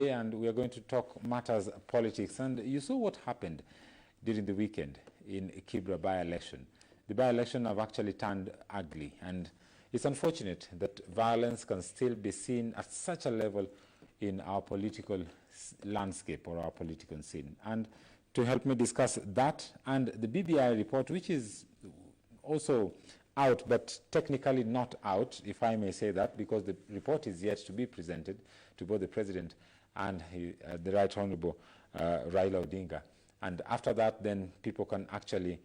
And we are going to talk matters politics. And you saw what happened during the weekend in Kibra by-election. The by-election have actually turned ugly, and it's unfortunate that violence can still be seen at such a level in our political landscape or our political scene. And to help me discuss that and the BBI report, which is also out, but technically not out, if I may say that, because the report is yet to be presented to both the President and the Right Honorable Raila Odinga. And after that, then people can actually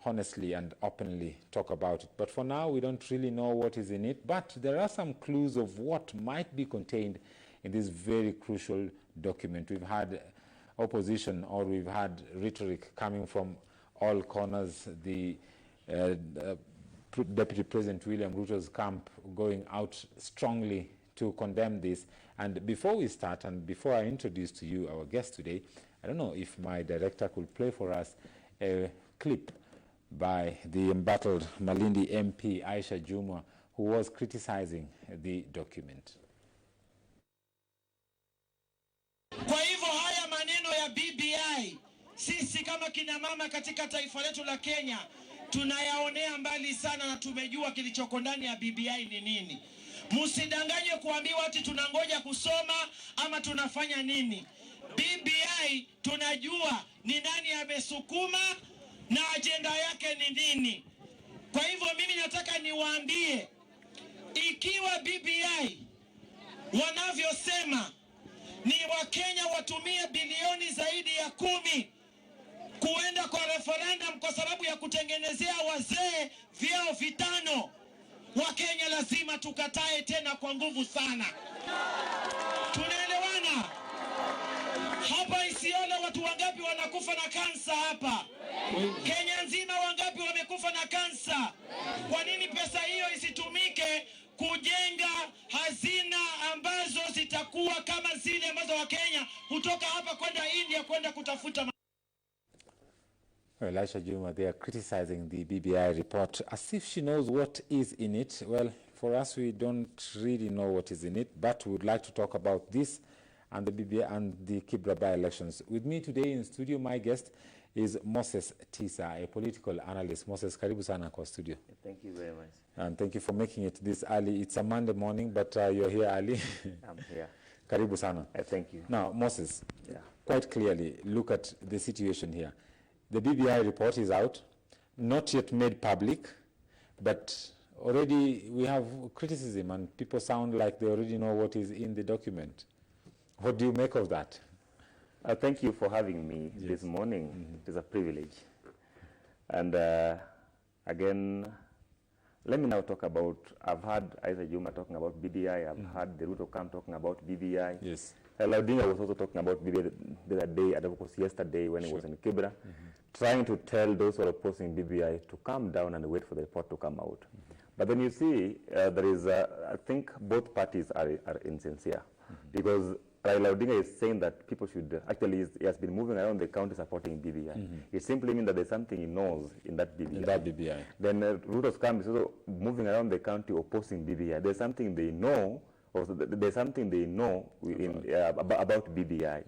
honestly and openly talk about it. But for now, we don't really know what is in it, but there are some clues of what might be contained in this very crucial document. We've had opposition, or we've had rhetoric coming from all corners. The Deputy President William Ruto's camp going out strongly to condemn this. And before we start, and before I introduce to you our guest today, I don't know if my director could play for us a clip by the embattled Malindi MP Aisha Jumwa, who was criticizing the document. Kwa hivyo haya maneno ya BBI, sisi kama kina mama katika taifa letu la Kenya tunayaonea mbali sana, na tumejua kilichoko ndani ya BBI ni nini. Msidanganywe kuambiwa ati tunangoja kusoma ama tunafanya nini. BBI tunajua ni nani amesukuma na ajenda yake ni nini. Kwa hivyo mimi nataka niwaambie, ikiwa BBI wanavyosema ni Wakenya watumie bilioni zaidi ya 10 kuenda kwa referendum kwa sababu ya kutengenezea wazee vyao vitano, Wakenya lazima tukatae tena kwa nguvu sana. Tunaelewana? Hapa Isiolo watu wangapi wanakufa na kansa hapa? Kenya nzima wangapi wamekufa na kansa? Kwa nini pesa hiyo isitumike kujenga hazina ambazo zitakuwa kama zile ambazo Wakenya hutoka hapa kwenda India kwenda kutafuta? Well, Aisha Jumwa, they are criticizing the BBI report as if she knows what is in it. Well, for us, we don't really know what is in it, but we would like to talk about this and the BBI and the Kibra by-elections. With me today in studio, my guest is Moses Tisa, a political analyst. Moses, karibu sana kwa studio. Thank you very much. And thank you for making it this early. It's a Monday morning, but you're here early. I'm here. Karibu sana. Thank you. Now, Moses, quite clearly, look at the situation here. The BBI report is out, not yet made public, but already we have criticism and people sound like they already know what is in the document. What do you make of that? Thank you for having me this morning. It is a privilege. And again, let me now talk about, I've heard Aisha Jumwa talking about BBI, I've heard the Ruto camp talking about BBI. Yes. Odinga was also talking about BBI the other day, of course yesterday when he was in Kibra, trying to tell those who are opposing BBI to calm down and wait for the report to come out. But then you see, there is, I think both parties are insincere, because Raila Odinga is saying that people should, actually he has been moving around the county supporting BBI. It simply means that there's something he knows in that BBI. In that BBI. Then Ruto's camp is also moving around the county opposing BBI. There's something they know, or there's something they know about BBI.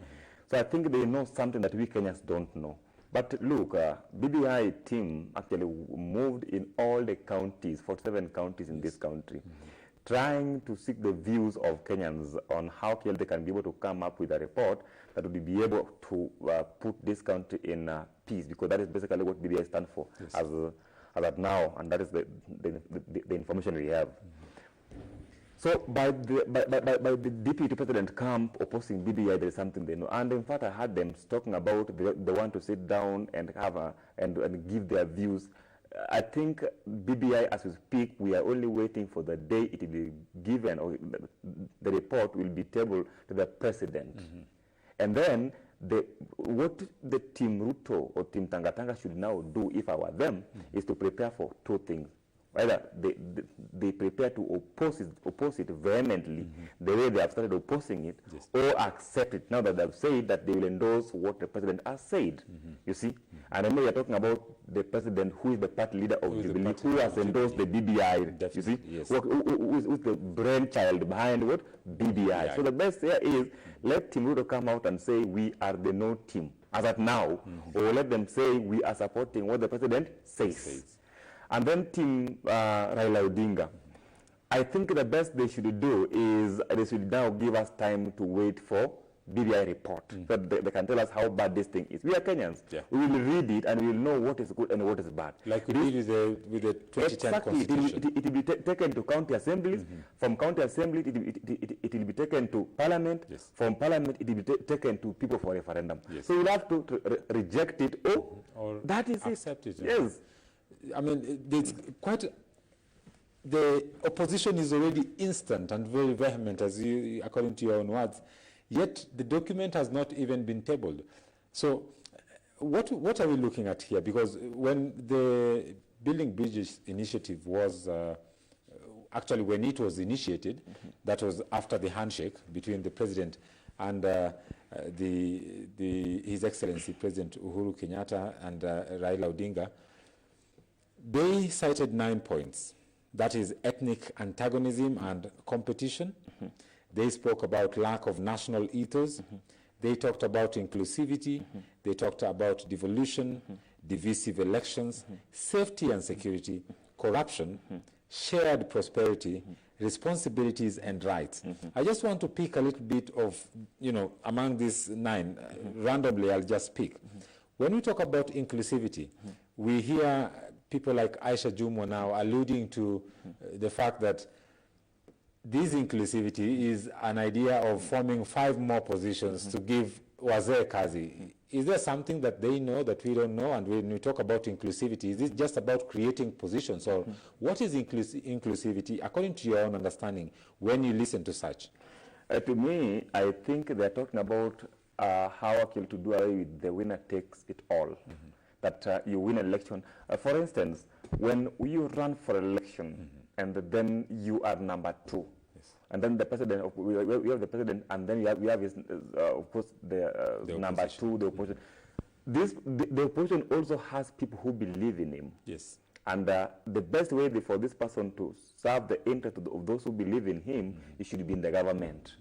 So I think they know something that we Kenyans don't know. But look, BBI team actually moved in all the counties, 47 counties in this country, trying to seek the views of Kenyans on how they can be able to come up with a report that would be able to put this country in peace, because that is basically what BBI stands for as of now, and that is the information we have. So by the Deputy President camp opposing BBI, there is something they know. And in fact, I heard them talking about they want to sit down and have and give their views. I think BBI, as we speak, we are only waiting for the day it will be given, or the report will be tabled to the President. And then what the Team Ruto or Team Tangatanga should now do, if I were them, is to prepare for two things. either they prepare to oppose it vehemently, the way they have started opposing it, or accept it now that they've said that they will endorse what the president has said. You see? And remember, you're talking about the president who is the party leader of Jubilee, who has endorsed the BBI. You see? Yes. Who's the brainchild behind what? BBI. So the best here is let Team Ruto come out and say we are the no team as at now, or let them say we are supporting what the president says. And then Team Raila Odinga, I think the best they should do is they should now give us time to wait for BBI report, so they can tell us how bad this thing is. We are Kenyans. We will read it and we will know what is good and what is bad. Like we did with the 2010 constitution. It will be taken to county assemblies. From county assembly, it will be taken to parliament. From parliament, it will be taken to people for referendum. So we'll have to reject it or that is accept it. Yes. I mean, it's quite... The opposition is already instant and very vehement, as you, according to your own words. Yet the document has not even been tabled. So what are we looking at here? Because when the Building Bridges initiative was, actually when it was initiated, that was after the handshake between the president and His Excellency President Uhuru Kenyatta and Raila Odinga, they cited 9 points. That is ethnic antagonism and competition. They spoke about lack of national ethos. They talked about inclusivity. They talked about devolution, divisive elections, safety and security, corruption, shared prosperity, responsibilities and rights. I just want to pick a little bit of, among these 9, randomly I'll just pick. When we talk about inclusivity, we hear people like Aisha Jumwa now alluding to the fact that this inclusivity is an idea of forming 5 more positions to give wazee kazi. Is there something that they know that we don't know? And when we talk about inclusivity, is it just about creating positions? Or what is inclusivity, according to your own understanding, when you listen to such? To me, I think they're talking about how actually to do away with the winner takes it all. That you win an election. For instance, when you run for election and then you are number 2, and then the president, we have the president, and then we have his, of course, the number opposition. 2, the opposition. The opposition also has people who believe in him. Yes. And the best way for this person to serve the interest of those who believe in him, he should be in the government.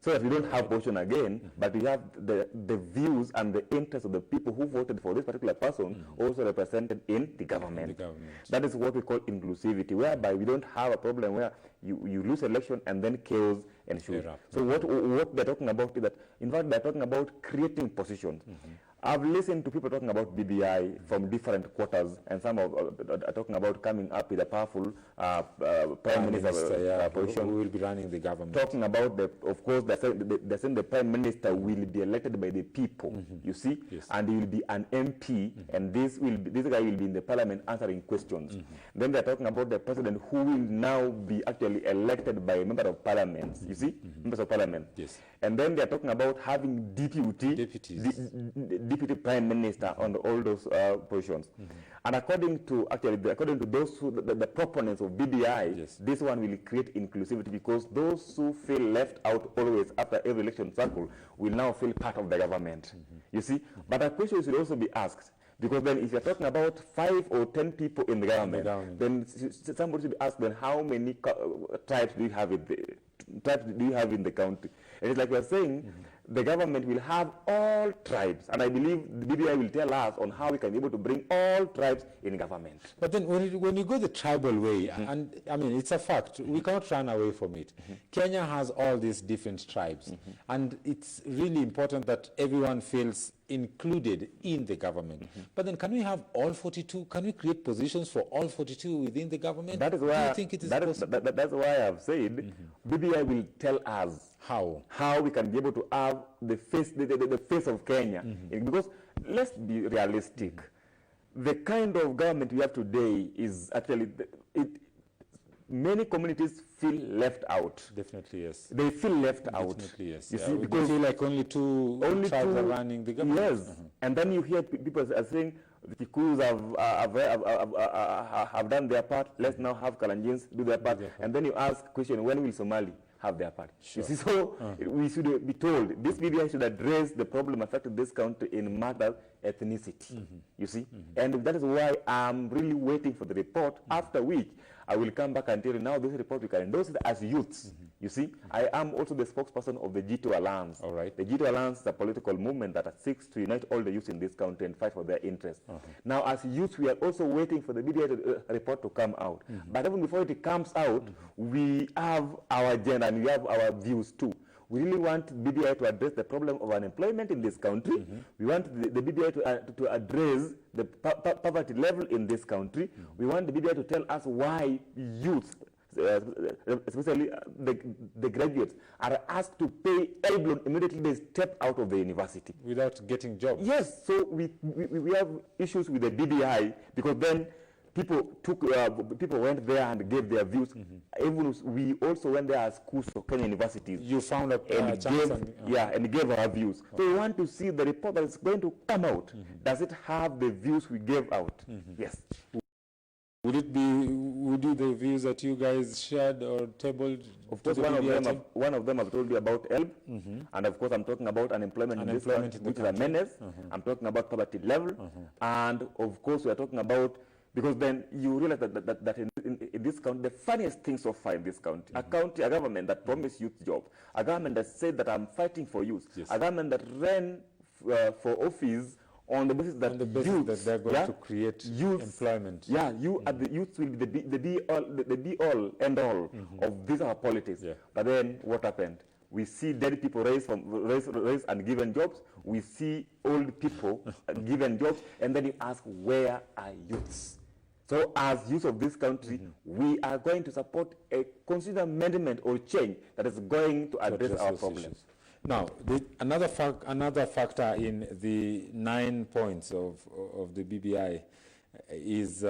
So that we don't have opposition again, but we have the views and the interests of the people who voted for this particular person also represented in the government. That is what we call inclusivity, whereby we don't have a problem where you lose election and then chaos ensues. So what they're talking about is that, in fact, they're talking about creating positions. I've listened to people talking about BBI from different quarters, and some are talking about coming up with a powerful prime minister position. Who will be running the government. Talking about, of course, they're saying the prime minister will be elected by the people, you see, and he will be an MP, and this guy will be in the parliament answering questions. Then they're talking about the president who will now be actually elected by a member of parliament, you see, members of parliament. And then they're talking about having deputy prime minister on all those positions. And according to those who, the proponents of BBI, this one will create inclusivity, because those who feel left out always after every election cycle will now feel part of the government. You see, but a question should also be asked, because then if you're talking about 5 or 10 people in the government, then somebody should ask, then how many tribes do you have in the country? And it's like we're saying, the government will have all tribes, and I believe the BBI will tell us on how we can be able to bring all tribes in government. But then when you go the tribal way, and I mean, it's a fact, we cannot run away from it. Kenya has all these different tribes, and it's really important that everyone feels included in the government. But then can we have all 42? Can we create positions for all 42 within the government? That is why, do you think it is possible? That's why I've said BBI will tell us how we can be able to have the face of Kenya. Because let's be realistic. The kind of government we have today is actually, many communities feel left out. Definitely, yes. They feel left out. Definitely, yes. You see, because they feel like only two tribes are running the government. Yes. And then you hear people are saying, The Kikuyus have done their part. Let's now have Kalenjins do their part. And then you ask question, when will Somali have their part? Sure. You see, so we should be told this BBI should address the problem affecting this country in matter ethnicity. You see, and that is why I'm really waiting for the report. After which I will come back and tell you now this report we can endorse it as youths. You see, I am also the spokesperson of the G2 Alliance. All right. The G2 Alliance is a political movement that seeks to unite all the youths in this country and fight for their interests. Now, as youths, we are also waiting for the BBI report to come out. But even before it comes out, we have our agenda and we have our views too. We really want BBI to address the problem of unemployment in this country. We want the BBI to address the poverty level in this country. We want the BBI to tell us why youth, especially the graduates, are asked to pay elbow loan immediately they step out of the university. Without getting jobs. Yes, so we have issues with the BBI because then people went there and gave their views. Even we also went there as schools of Kenya universities. You found a and chance and gave our views. So we want to see the report that is going to come out. Does it have the views we gave out? Yes. Would the views that you guys shared or tabled? Of course, one of them I've told you about ELB, and of course I'm talking about unemployment in this country, which is a menace. I'm talking about poverty level, and of course we are talking about, because then you realize that in this country, the funniest thing so far in this country, a government that promised youth jobs, a government that said that I'm fighting for youth, a government that ran for office on the basis that they're going to create employment. Yeah, the youth will be the be all end all of this our politics. But then what happened? We see dead people raised and given jobs. We see old people given jobs, and then you ask, where are youths? So as youth of this country, we are going to support a constitutional amendment or change that is going to address our problems. Issues. Now, another factor in the 9 points of the BBI is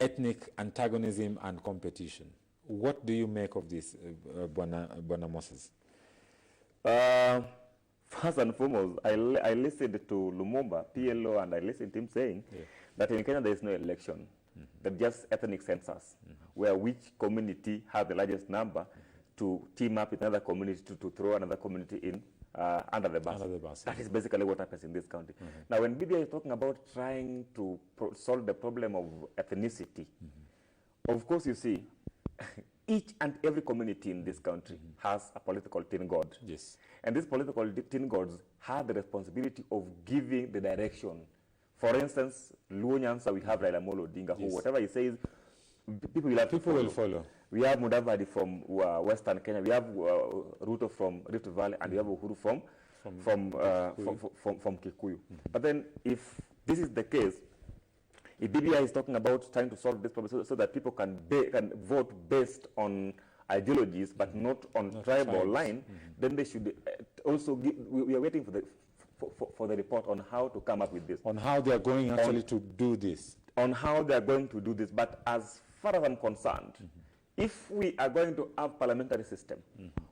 ethnic antagonism and competition. What do you make of this, Bwana Moses? First and foremost, I listened to Lumumba, PLO, and I listened to him saying that in Kenya there is no election. There's just ethnic census, where which community has the largest number to team up with another community to throw another community in under the bus. That is basically what happens in this country. Now, when BBI is talking about trying to solve the problem of ethnicity, of course, you see, each and every community in this country has a political tin god. Yes. And these political tin gods have the responsibility of giving the direction. For instance, Luo Nyanza, we have Raila Amolo Odinga, who whatever he says, people will follow. We have Mudavadi from Western Kenya. We have Ruto from Rift Valley, and we have Uhuru from Kikuyu. But then, if this is the case, if BBI is talking about trying to solve this problem so that people can vote based on ideologies but not on tribal line, then they should also give. We are waiting for the report on how to come up with this. On how they are going actually to do this. On how they are going to do this. But as far as I'm concerned, if we are going to have parliamentary system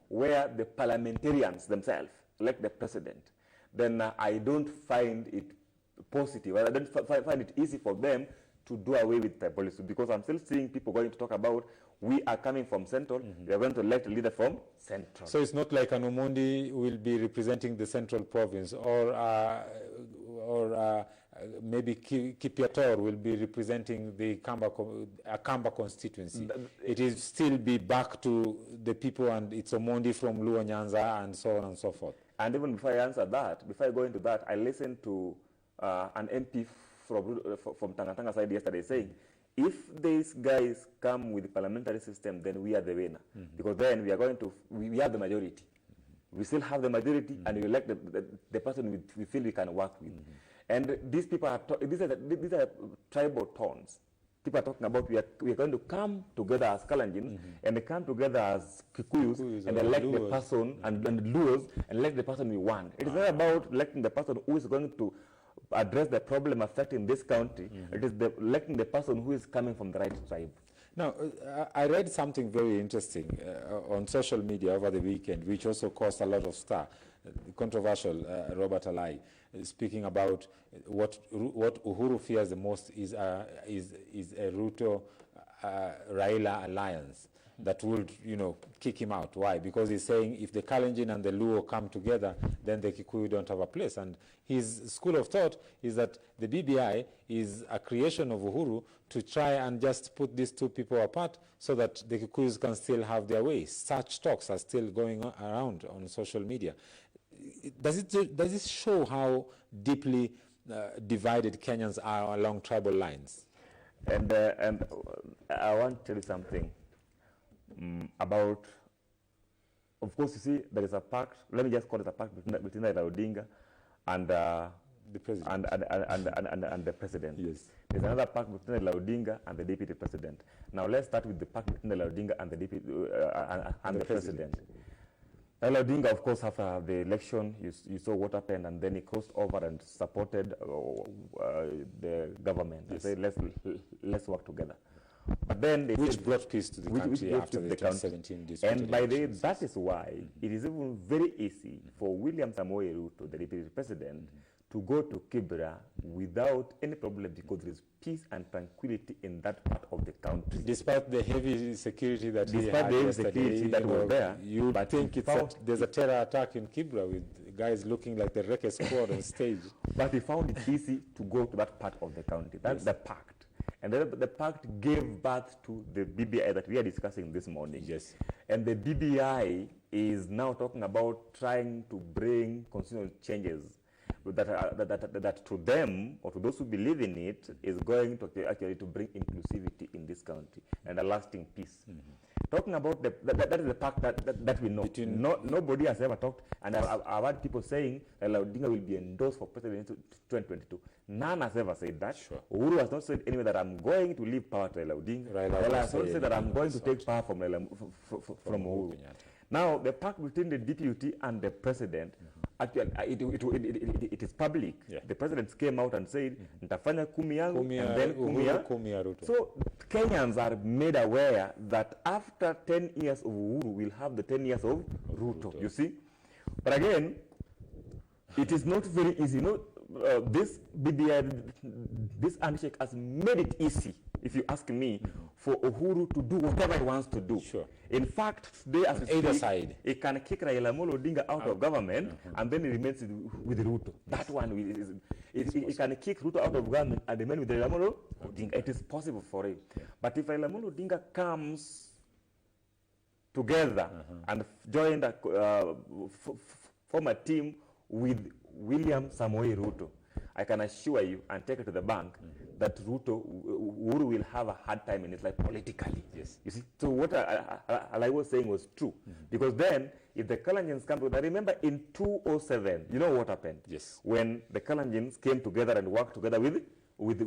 where the parliamentarians themselves elect the president, then I don't find it positive. I don't find it easy for them to do away with tribalism, because I'm still seeing people going to talk about we are coming from Central, we are going to elect a leader from Central. So it's not like an Omondi will be representing the Central Province, or maybe Kipiator will be representing the Kamba constituency. It is still be back to the people, and it's Omondi from Luo Nyanza and so on and so forth. And even before I answer that, before I go into that, I listened to an MP from Tangatanga side yesterday saying, if these guys come with the parliamentary system, then we are the winner. Because then we are going to, we have the majority. We still have the majority, and we elect the person we feel we can work with. And these people are, these are tribal tones. People are talking about we are going to come together as Kalenjins and they come together as Kikuyus and elect the person and Luos and elect the person we want. It is not about electing the person who is going to address the problem affecting this country. It is electing the person who is coming from the right tribe. Now, I read something very interesting on social media over the weekend, which also caused a lot of stir. the controversial Robert Alai, speaking about what Uhuru fears the most is a Ruto Raila alliance that would, kick him out. Why? Because he's saying if the Kalenjin and the Luo come together, then the Kikuyu don't have a place. And his school of thought is that the BBI is a creation of Uhuru to try and just put these two people apart so that the Kikuyus can still have their way. Such talks are still going around on social media. Does it show how deeply divided Kenyans are along tribal lines? And I want to tell you something about, of course, you see, there is a pact, let me just call it a pact between Raila Odinga and the president. And the president. Yes. There's another pact between Raila Odinga and the deputy president. Now let's start with the pact between Raila Odinga and the deputy and the president. Raila Odinga, of course, after the election, you saw what happened, and then he crossed over and supported the government. Yes. He said, let's work together. But then they which brought peace to the country after the 2017 dispute. And by the way, that is why it is even very easy for William Samoei Ruto, the deputy president, to go to Kibra without any problem, because there is peace and tranquility in that part of the country. Despite the heavy security that he had Despite the heavy yesterday, security that was there, you think there's a terror attack in Kibra with guys looking like the Wreck Squad on stage. But he found it easy to go to that part of the country. That's the pact. And then the pact gave birth to the BBI that we are discussing this morning. Yes. And the BBI is now talking about trying to bring constitutional changes that to them, or to those who believe in it, is going to actually to bring inclusivity in this country and a lasting peace. Talking about that is the pact that we know. Nobody has ever talked, and I've heard people saying that Raila Odinga will be endorsed for president in 2022. None has ever said that. Sure. Uhuru has not said anywhere that I'm going to leave power to Raila Odinga. Raila has not said that I'm going to take power from Uhuru. Now, the pact between the deputy and the president, actually, it is public. Yeah. The president came out and said, "Nitafanya kumi yangu," and then kumi ya Ruto. So Kenyans are made aware that after 10 years of Uhuru, we'll have the 10 years of Ruto. You see? But again, it is not very easy. This BBI, this handshake has made it easy, if you ask me, for Uhuru to do whatever he wants to do. Sure. In fact, today, as either side, he can kick Raila Odinga out of government, and then he remains with Ruto. That one, he can kick Ruto out of government and remain with Raila Odinga. It is possible for him. But if Raila Odinga comes together and join the form a team with William Samoei Ruto, I can assure you and take it to the bank that Uhuru will have a hard time in his life politically. Yes. You see, so what I was saying was true. Because then, if the Kalenjins come together, I remember in 2007, you know what happened? Yes. When the Kalenjins came together and worked together with the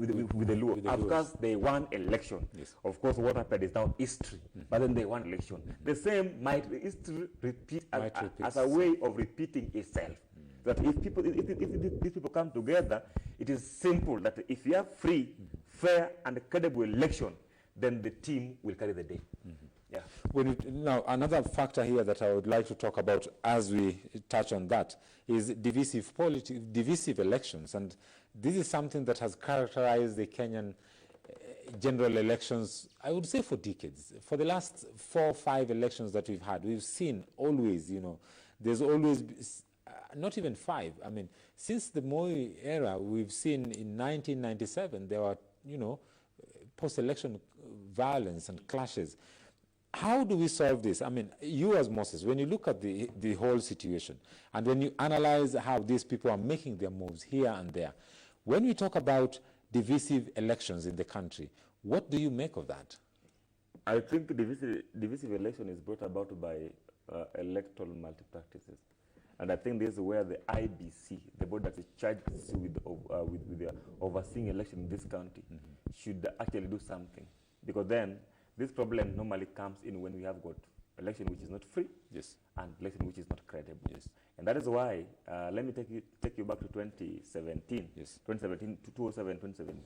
Luo. Of course, they won election. Yes. Of course, what happened is now history. But then they won election. The same history repeat as a way of repeating itself. That if these people come together, it is simple that if you have free, fair, and credible election, then the team will carry the day. Yeah. Now, another factor here that I would like to talk about as we touch on that is divisive elections. And this is something that has characterized the Kenyan general elections, I would say, for decades. For the last 4 or 5 elections that we've had, we've seen always, there's always not even 5. I mean, since the Moi era, we've seen in 1997, there were, post-election violence and clashes. How do we solve this? I mean, you as Moses, when you look at the whole situation, and when you analyze how these people are making their moves here and there, when we talk about divisive elections in the country, what do you make of that? I think divisive election is brought about by electoral multi-practices. And I think this is where the IBC, the board that is charged with the overseeing election in this country, should actually do something. Because then, this problem normally comes in when we have got election which is not free, Yes. and election which is not credible. Yes. And that is why, let me take you back to 2017. Yes. 2017, 2007,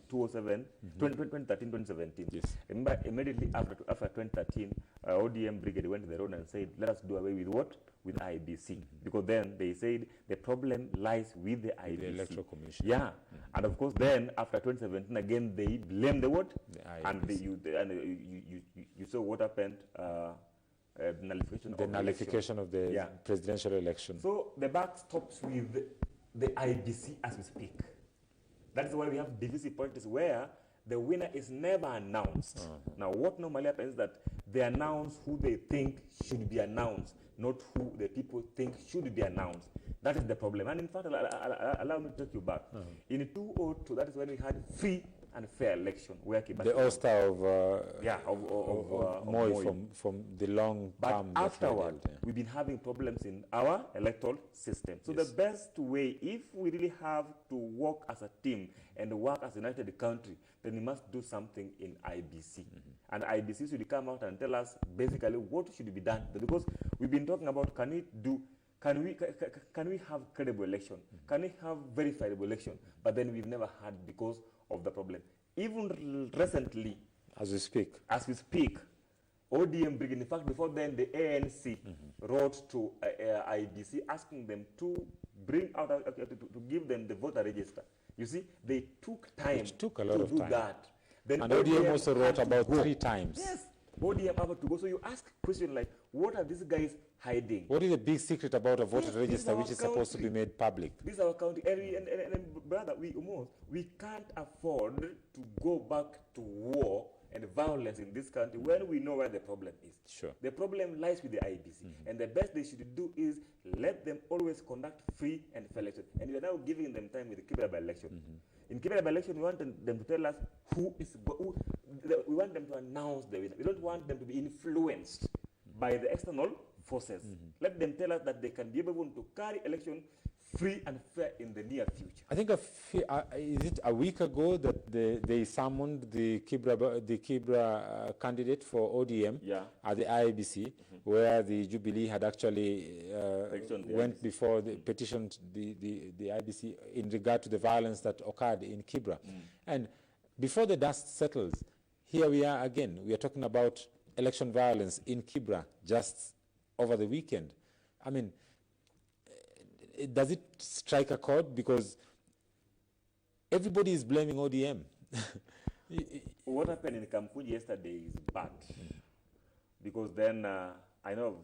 2013, 2017. Yes. Remember, immediately after 2013, ODM Brigade went to the road and said, let us do away with what? With IBC. Because then they said the problem lies with the IBC. The Electoral Commission. Yeah. And of course, then after 2017, again, they blamed the what? The And you saw what happened. Nullification of the presidential election. So the buck stops with the IBC as we speak. That is why we have divisive politics where the winner is never announced. Now, what normally happens is that they announce who they think should be announced, not who the people think should be announced. That is the problem. And in fact, allow me to take you back. In 2002, that is when we had free and fair election where Kibra The all-star of Moi Moi. from the long term. But afterward, we've been having problems in our electoral system. So the best way, if we really have to work as a team and work as a united country, then we must do something in IBC. And IBC should come out and tell us basically what should be done. Because we've been talking about can we have credible election? Can we have verifiable election? But then we've never had because of the problem. Even recently, as we speak, ODM Brigade, in fact, before then, the ANC wrote to IBC asking them to bring out, to give them the voter register. You see, they took time to do that. Then and ODM also wrote about 3 times. Yes, ODM about to go. So you ask question like, what are these guys hiding? What is the big secret about a voter register which is supposed to be made public? This is our country. And brother, we can't afford to go back to war and violence in this country when we know where the problem is. Sure. The problem lies with the IBC. And the best they should do is let them always conduct free and fair elections. And we are now giving them time with the Kibra by-election. In Kibra by-election, we want them to tell us we want them to announce the winner. We don't want them to be influenced by the external forces. Let them tell us that they can be able to carry election free and fair in the near future. I think is it a week ago that they summoned the Kibra candidate for ODM at the IBC, where the Jubilee had actually went before the petitioned the IBC in regard to the violence that occurred in Kibra. And before the dust settles, here we are again. We are talking about election violence in Kibra just over the weekend. I mean, does it strike a chord? Because everybody is blaming ODM. What happened in Kamkuji yesterday is bad. Because then I know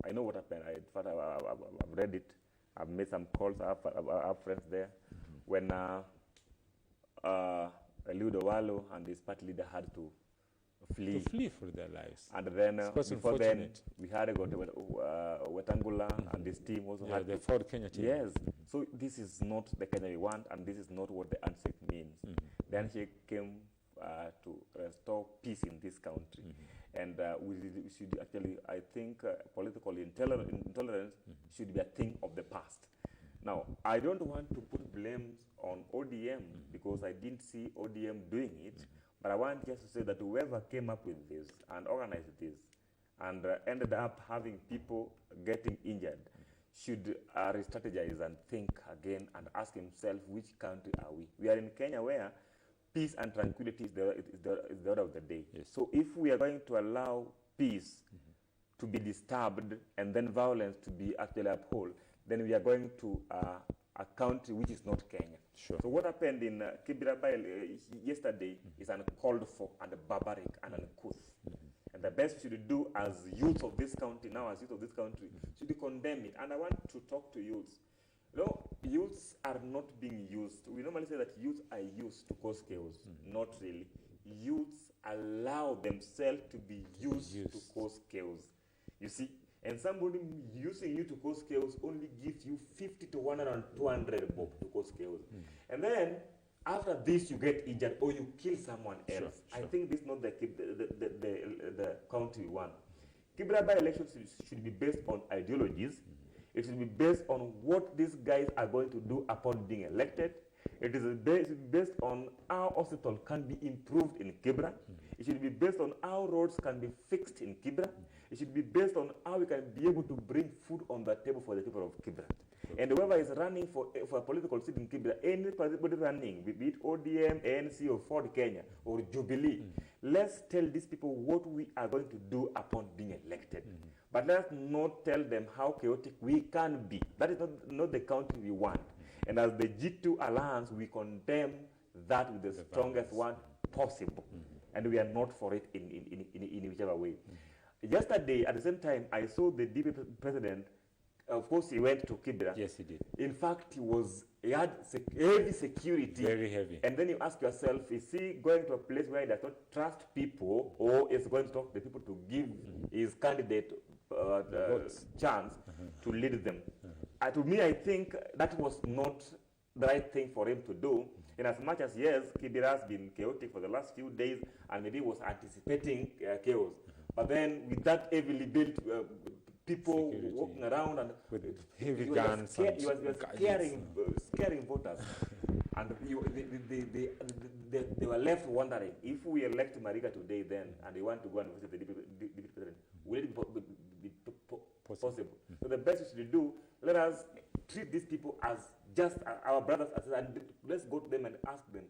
what happened. I've read it. I've made some calls. I have friends there. When Ludo Wallo and his party leader had to flee for their lives. And then before then, we had Wetangula and his team also had the Ford Kenya team. Yes. So this is not the Kenya we want, and this is not what the handshake means. The handshake came to restore peace in this country. And we should actually, I think, political intolerance should be a thing of the past. Now, I don't want to put blames on ODM because I didn't see ODM doing it. But I want just to say that whoever came up with this and organized this and ended up having people getting injured should re-strategize and think again and ask himself, which country are we? We are in Kenya where peace and tranquility is the order of the day. Yes. So if we are going to allow peace to be disturbed and then violence to be actually upheld, then we are going to a country which is not Kenya. Sure. So what happened in Kibra yesterday is uncalled for and barbaric and uncouth. And the best we should do as youth of this country, should condemn it. And I want to talk to youths. You know, youths are not being used. We normally say that youths are used to cause chaos. Not really. Youths allow themselves to be used to cause chaos. You see? And somebody using you to cause chaos only gives you 50 to 100 and 200 bob to cause chaos. And then, after this, you get injured or you kill someone else. Sure. I think this is not the country we want. Kibra by-elections should be based on ideologies. It should be based on what these guys are going to do upon being elected. It is based on how hospital can be improved in Kibra. It should be based on how roads can be fixed in Kibra. It should be based on how we can be able to bring food on the table for the people of Kibra. And whoever is running for a political seat in Kibra, anybody running, be it ODM, ANC, or Ford Kenya, or Jubilee, let's tell these people what we are going to do upon being elected. But let's not tell them how chaotic we can be. That is not the country we want. And as the G2 Alliance, we condemn that with the strongest one possible. And we are not for it in whichever way. Yesterday, at the same time, I saw the DP president. Of course, he went to Kibra. Yes, he did. In fact, he had heavy security. Very heavy. And then you ask yourself, is he going to a place where he does not trust people, or is going to talk to the people to give his candidate chance to lead them? To me, I think that was not the right thing for him to do. In as much as, yes, Kibra has been chaotic for the last few days, and maybe was anticipating chaos. But then, with that heavily built people security walking around and with heavy guns, he was scaring voters, and they were left wondering, if we elect Mariga today, then, and they want to go and visit the deputy president, will it be possible? So the best we should do, let us treat these people as just our brothers, and let's go to them and ask them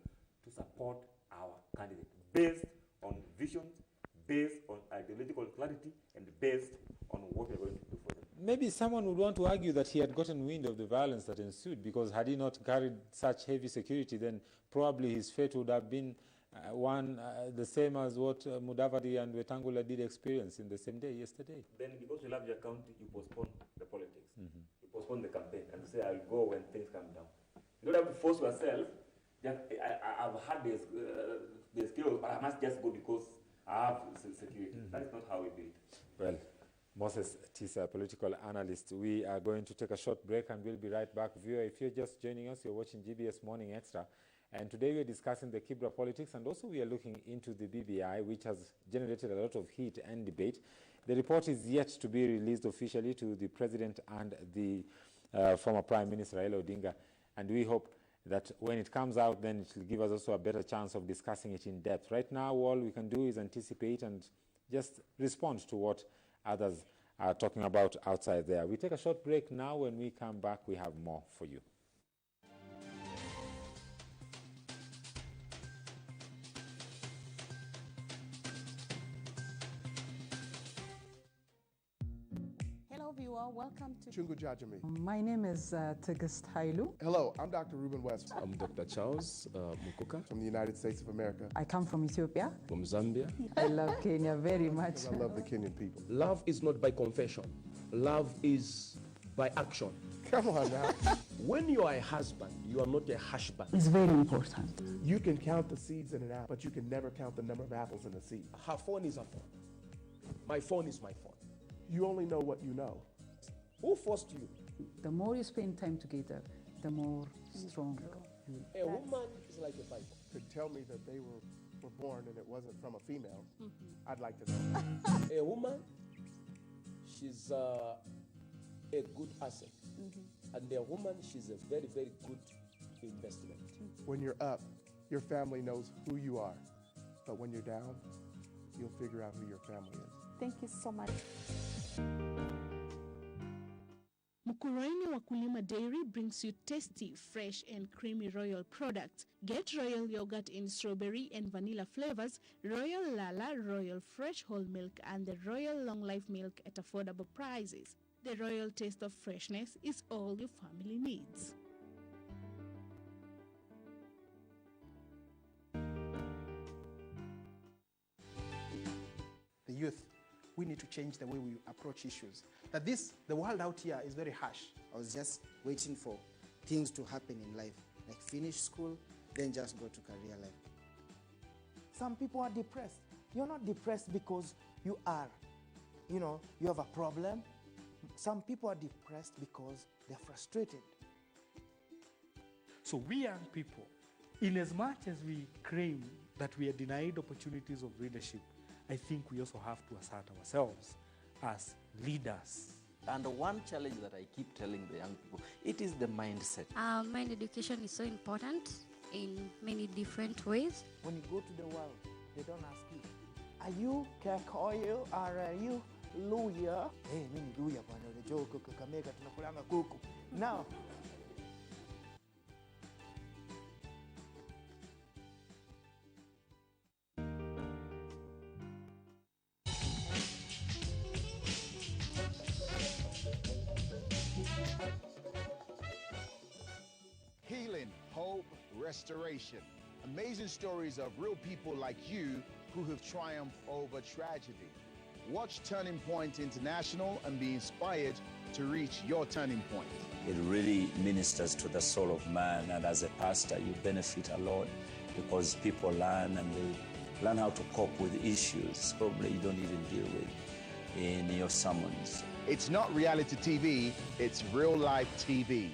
to support our candidate based on visions, based on ideological clarity, and based on what we're going to do for them. Maybe someone would want to argue that he had gotten wind of the violence that ensued, because had he not carried such heavy security, then probably his fate would have been the same as what Mudavadi and Wetangula did experience in the same day yesterday. Then, because you love your country, you postpone the politics. You postpone the campaign and say, I'll go when things calm down. You don't have to force yourself. Just, I've had this chaos, but I must just go because I have security. That is not how we do it. Well, Moses Tisa, political analyst. We are going to take a short break and we'll be right back. Viewer, if you're just joining us, you're watching GBS Morning Extra. And today we're discussing the Kibra politics, and also we are looking into the BBI, which has generated a lot of heat and debate. The report is yet to be released officially to the President and the former Prime Minister, Raila Odinga. And we hope that when it comes out, then it will give us also a better chance of discussing it in depth. Right now, all we can do is anticipate and just respond to what others are talking about outside there. We take a short break now. When we come back, we have more for you. Welcome to Chungu Jajami. My name is Tigist Hailu. Hello, I'm Dr. Ruben West. I'm Dr. Charles Mukuka. From the United States of America. I come from Ethiopia. From Zambia. I love Kenya very much. I love the Kenyan people. Love is not by confession. Love is by action. Come on now. When you are a husband, you are not a husband. It's very important. You can count the seeds in an apple, but you can never count the number of apples in a seed. Her phone is her phone. My phone is my phone. You only know what you know. Who forced you? The more you spend time together, the more stronger. A woman is like a Bible. Could tell me that they were born and it wasn't from a female, I'd like to know. A woman, she's a good asset. And a woman, she's a very, very good investment. When you're up, your family knows who you are. But when you're down, you'll figure out who your family is. Thank you so much. Mukuraini Wakulima Dairy brings you tasty, fresh and creamy Royal products. Get Royal yogurt in strawberry and vanilla flavors, Royal Lala, Royal Fresh Whole Milk and the Royal Long Life Milk at affordable prices. The Royal taste of freshness is all your family needs. The youth, we need to change the way we approach issues. That the world out here is very harsh. I was just waiting for things to happen in life, like finish school, then just go to career life. Some people are depressed. You're not depressed because you are, you have a problem. Some people are depressed because they're frustrated. So we young people, in as much as we claim that we are denied opportunities of leadership, I think we also have to assert ourselves as leaders And one challenge that I keep telling the young people, it is the mindset. Mind education is so important in many different ways. When you go to the world, they don't ask you, are you Kakoyo or are you Luya? Hey, mimi Luya bwana, unajua huko Kakamega tunakulanga kuku. Now, Healing, hope, restoration. Amazing stories of real people like you who have triumphed over tragedy. Watch Turning Point International and be inspired to reach your turning point. It really ministers to the soul of man, and as a pastor, you benefit a lot because people learn and they learn how to cope with issues probably you don't even deal with in your sermons. It's not reality TV, it's real life TV.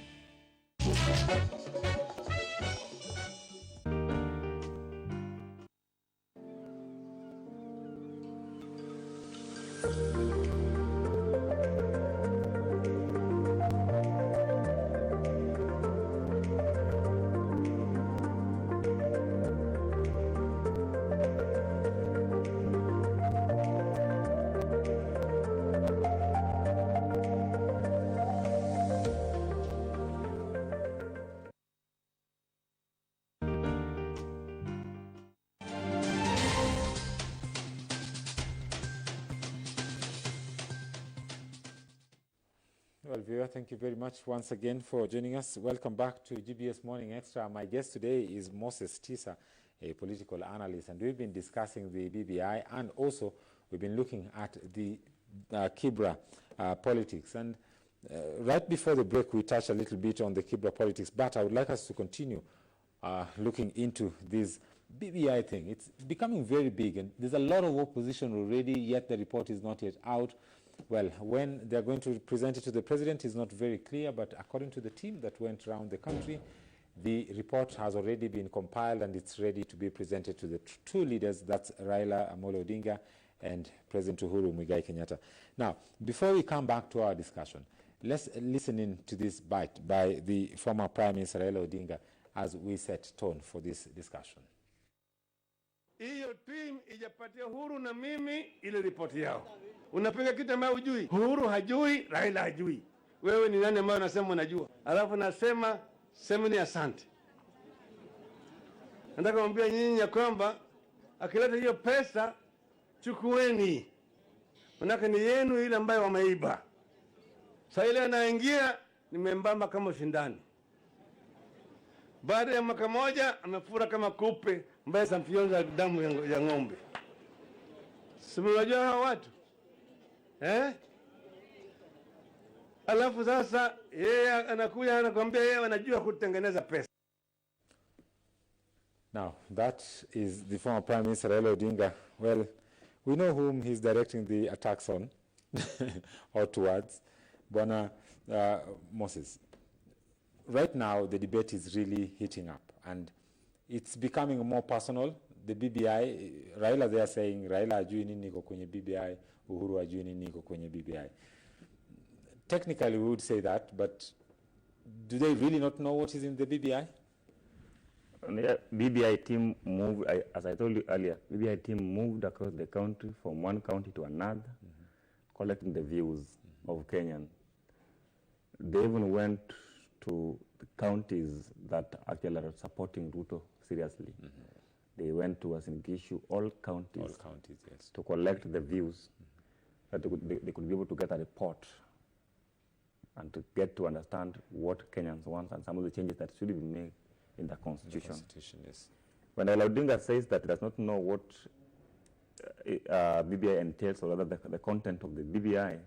Well, viewer, thank you very much once again for joining us. Welcome back to GBS Morning Extra. My guest today is Moses Tisa, a political analyst, and we've been discussing the BBI, and also we've been looking at the Kibra politics. And right before the break, we touched a little bit on the Kibra politics, but I would like us to continue looking into this BBI thing. It's becoming very big, and there's a lot of opposition already, yet the report is not yet out. Well, when they're going to present it to the president is not very clear, but according to the team that went around the country, the report has already been compiled and it's ready to be presented to the two leaders, that's Raila Amolo Odinga and President Uhuru Muigai Kenyatta. Now, before we come back to our discussion, let's listen in to this bite by the former Prime Minister Raila Odinga as we set tone for this discussion. Hiyo team ijapatia Uhuru na mimi ile ripoti yao. Unapiga kitu ambayo hujui. Uhuru hajui, Raila hajui. Wewe ni nani ambaye unasema unajua? Alafu nasema semeni asante. Nataka kumwambia nyinyi ya kwamba akileta hiyo pesa chukueni. Manake ni yenu ile ambayo wameiba. Sasa ile anaingia ni membamba kama ushindani. Baada ya mwaka moja amefura kama kupe ambaye samfionza damu ya ng'ombe. Simunajua hawa watu? Alafu sasa yeye anakuja anakuambia yeye anajua kutengeneza pesa. Now, that is the former Prime Minister Raila Odinga. Well, we know whom he's directing the attacks on or towards. Bwana Moses, right now the debate is really heating up and it's becoming more personal. The BBI, Raila, they are saying Raila hajui nini iko kwenye BBI, Uhuru hajui nini iko kwenye BBI. Technically we would say that, but do they really not know what is in the BBI? The BBI team moved, as I told you earlier, BBI team moved across the country from one county to another, collecting the views of Kenyans. They even went to the counties that actually are supporting Ruto seriously. They went to Uasin-Gishu, all counties, yes, to collect the views that they could be able to get a report and to get to understand what Kenyans want and some of the changes that should be made in the constitution. Yes. When Raila Odinga says that he does not know what BBI entails, or rather the content of the BBI,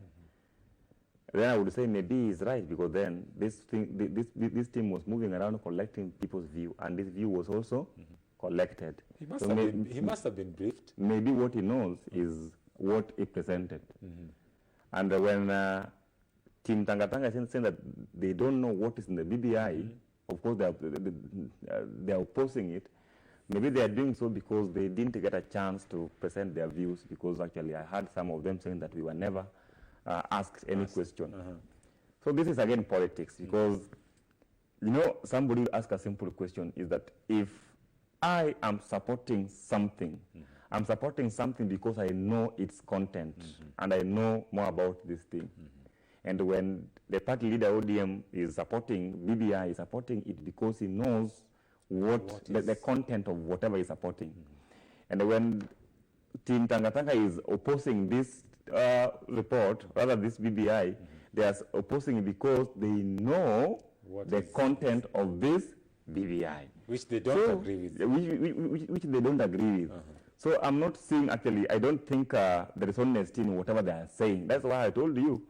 then I would say maybe he's right, because then this team was moving around collecting people's view, and this view was also collected. He must have been briefed. Maybe what he knows is what he presented. And when Team Tangatanga is saying that they don't know what is in the BBI, of course they are opposing it. Maybe they are doing so because they didn't get a chance to present their views, because actually I heard some of them saying that we were never asked any question. So this is again politics, because you know, somebody will ask a simple question, is that if I am supporting something, I'm supporting something because I know its content and I know more about this thing. And when the party leader ODM is supporting BBI, is supporting it because he knows what the content of whatever he's supporting. And when Team Tangatanga is opposing this report, rather this BBI, they are opposing it because they know the content of this BBI. Which they don't agree with. Which they don't agree with. So I'm not seeing, actually, I don't think there is honesty in whatever they are saying. That's why I told you,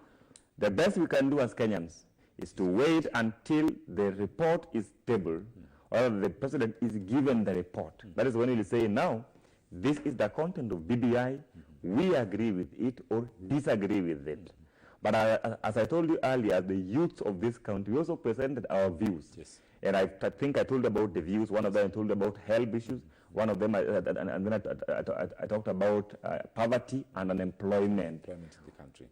the best we can do as Kenyans is to wait until the report is tabled, or the president is given the report. That is when he will say, now, this is the content of BBI, we agree with it or disagree with it. But as I told you earlier, the youth of this country, we also presented our views. Yes. And I think I told about the views. One of them I told about health issues. One of them, and then I talked about poverty and unemployment. In the country.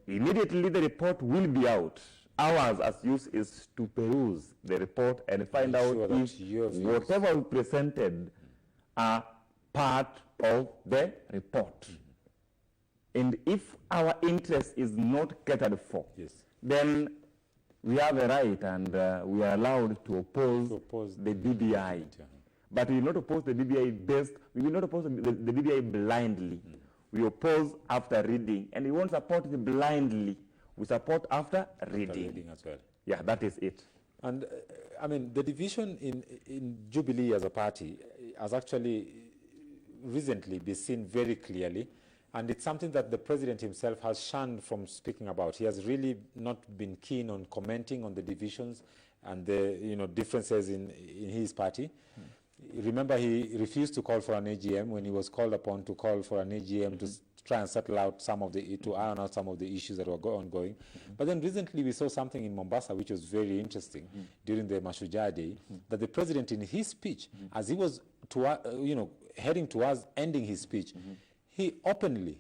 Immediately the report will be out. Ours as youth is to peruse the report and find out if whatever we presented are part of the report. And if our interest is not catered for, then we have a right and we are allowed to oppose the BBI. But we will not oppose the BBI we will not oppose the BBI blindly. We oppose after reading, and we won't support it blindly. We support after reading. After reading as well. Yeah, that is it. And I mean, the division in Jubilee as a party has actually recently been seen very clearly, and it's something that the president himself has shunned from speaking about. He has really not been keen on commenting on the divisions and the differences in his party. Remember, he refused to call for an AGM when he was called upon to call for an AGM to try and settle out to iron out some of the issues that were ongoing. But then recently we saw something in Mombasa which was very interesting during the Mashujaa Day, that the president in his speech, as he was heading towards ending his speech, he openly